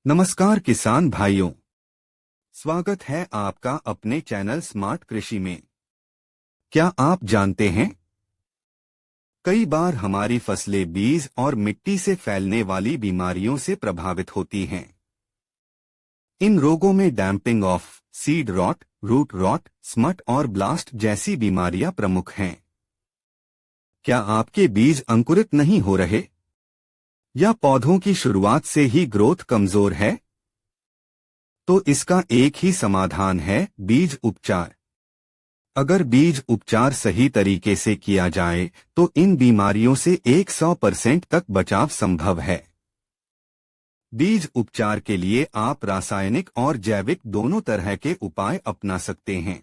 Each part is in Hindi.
नमस्कार किसान भाइयों, स्वागत है आपका अपने चैनल स्मार्ट कृषि में। क्या आप जानते हैं, कई बार हमारी फसलें बीज और मिट्टी से फैलने वाली बीमारियों से प्रभावित होती हैं। इन रोगों में damping off, seed rot, root rot, smut और ब्लास्ट जैसी बीमारियां प्रमुख हैं। क्या आपके बीज अंकुरित नहीं हो रहे या पौधों की शुरुआत से ही ग्रोथ कमजोर है? तो इसका एक ही समाधान है, बीज उपचार। अगर बीज उपचार सही तरीके से किया जाए तो इन बीमारियों से 100% तक बचाव संभव है। बीज उपचार के लिए आप रासायनिक और जैविक दोनों तरह के उपाय अपना सकते हैं,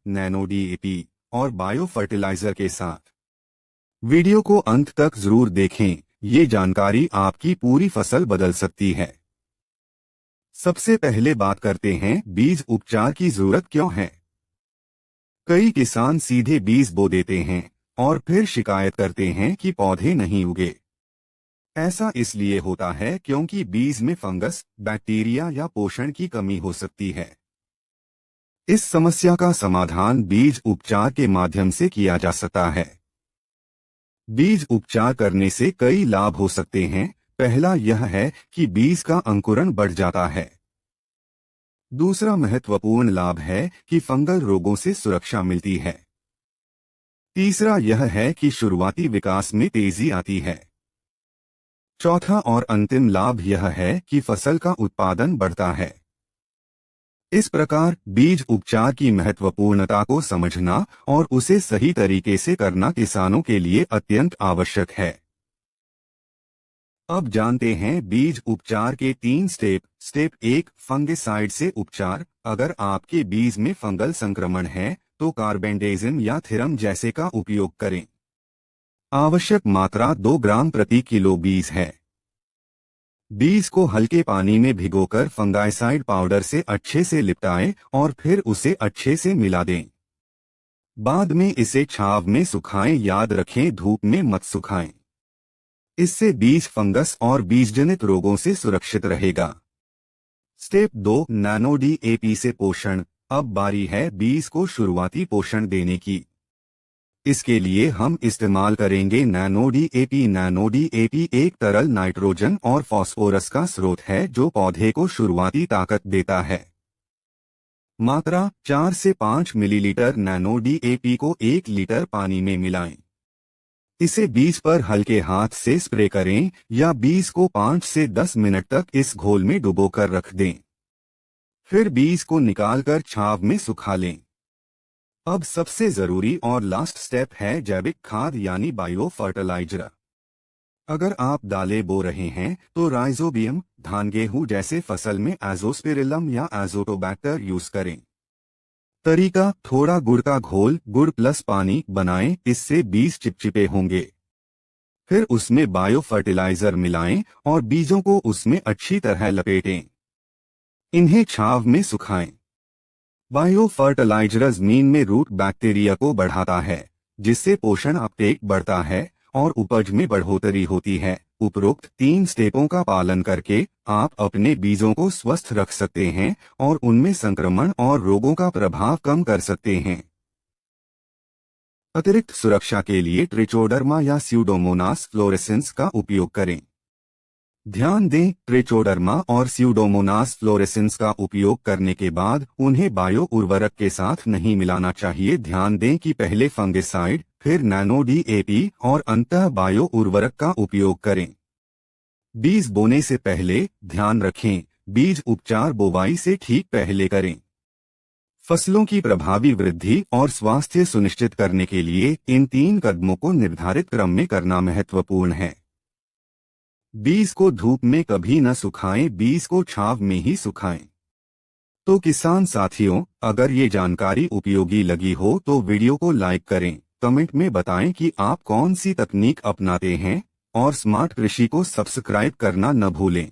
नैनो डीएपी और बायो फर्टिलाइजर के साथ। वीडियो को अंत तक जरूर देखें, ये जानकारी आपकी पूरी फसल बदल सकती है। सबसे पहले बात करते हैं, बीज उपचार की जरूरत क्यों है। कई किसान सीधे बीज बो देते हैं और फिर शिकायत करते हैं कि पौधे नहीं उगे। ऐसा इसलिए होता है क्योंकि बीज में फंगस, बैक्टीरिया या पोषण की कमी हो सकती है। इस समस्या का समाधान बीज उपचार के माध्यम से किया जा सकता है। बीज उपचार करने से कई लाभ हो सकते हैं। पहला यह है कि बीज का अंकुरण बढ़ जाता है। दूसरा महत्वपूर्ण लाभ है कि फंगल रोगों से सुरक्षा मिलती है। तीसरा यह है कि शुरुआती विकास में तेजी आती है। चौथा और अंतिम लाभ यह है कि फसल का उत्पादन बढ़ता है। इस प्रकार बीज उपचार की महत्वपूर्णता को समझना और उसे सही तरीके से करना किसानों के लिए अत्यंत आवश्यक है। अब जानते हैं बीज उपचार के 3 स्टेप। स्टेप 1, फंगिसाइड से उपचार। अगर आपके बीज में फंगल संक्रमण है तो कार्बेंडेजिम या थिरम जैसे का उपयोग करें। आवश्यक मात्रा 2 ग्राम प्रति किलो बीज है। बीज को हल्के पानी में भिगोकर फंगाइसाइड पाउडर से अच्छे से लिपटाएं और फिर उसे अच्छे से मिला दें। बाद में इसे छांव में सुखाएं, याद रखें धूप में मत सुखाएं। इससे बीज फंगस और बीजजनित रोगों से सुरक्षित रहेगा। स्टेप 2, नैनो डीएपी से पोषण। अब बारी है बीज को शुरुआती पोषण देने की। इसके लिए हम इस्तेमाल करेंगे नैनो डीएपी। नैनो डीएपी एक तरल नाइट्रोजन और फास्फोरस का स्रोत है जो पौधे को शुरुआती ताकत देता है। मात्रा 4 से 5 मिलीलीटर नैनो डीएपी को 1 लीटर पानी में मिलाएं। इसे बीज पर हल्के हाथ से स्प्रे करें या बीज को 5 से 10 मिनट तक इस घोल में डुबोकर रख दें। फिर बीज को निकालकर छांव में सुखा लें। अब सबसे जरूरी और लास्ट स्टेप है जैविक खाद यानी बायो फर्टिलाइजर। अगर आप दालें बो रहे हैं तो राइजोबियम, धान गेहूं जैसे फसल में एजोस्पिरिलम या एजोटोबैक्टर यूज करें। तरीका, थोड़ा गुड़ का घोल, गुड़ प्लस पानी बनाएं, इससे बीज चिपचिपे होंगे। फिर उसमें बायो फर्टिलाइजर मिलाएं और बीजों को उसमें अच्छी तरह लपेटें। इन्हें छांव में सुखाएं। बायो फर्टिलाइजर जमीन में रूट बैक्टीरिया को बढ़ाता है, जिससे पोषण अपटेक बढ़ता है और उपज में बढ़ोतरी होती है। उपरोक्त 3 स्टेपों का पालन करके आप अपने बीजों को स्वस्थ रख सकते हैं और उनमें संक्रमण और रोगों का प्रभाव कम कर सकते हैं। अतिरिक्त सुरक्षा के लिए ट्रिचोडर्मा या स्यूडोमोनास फ्लोरेसेंस का उपयोग करें। ध्यान दें, ट्रिचोडर्मा और स्यूडोमोनास फ्लोरेसेंस का उपयोग करने के बाद उन्हें बायो उर्वरक के साथ नहीं मिलाना चाहिए। ध्यान दें कि पहले फंगिसाइड, फिर नैनो डीएपी और अंततः बायो उर्वरक का उपयोग करें। बीज बोने से पहले ध्यान रखें, बीज उपचार बोवाई से ठीक पहले करें। फसलों की प्रभावी वृद्धि और स्वास्थ्य सुनिश्चित करने के लिए इन 3 कदमों को निर्धारित क्रम में करना महत्वपूर्ण है। बीज को धूप में कभी न सुखाएं, बीज को छांव में ही सुखाएं। तो किसान साथियों, अगर ये जानकारी उपयोगी लगी हो तो वीडियो को लाइक करें, कमेंट में बताएं कि आप कौन सी तकनीक अपनाते हैं और स्मार्ट कृषि को सब्सक्राइब करना न भूलें।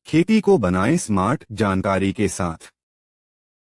खेती को बनाएं स्मार्ट, जानकारी के साथ।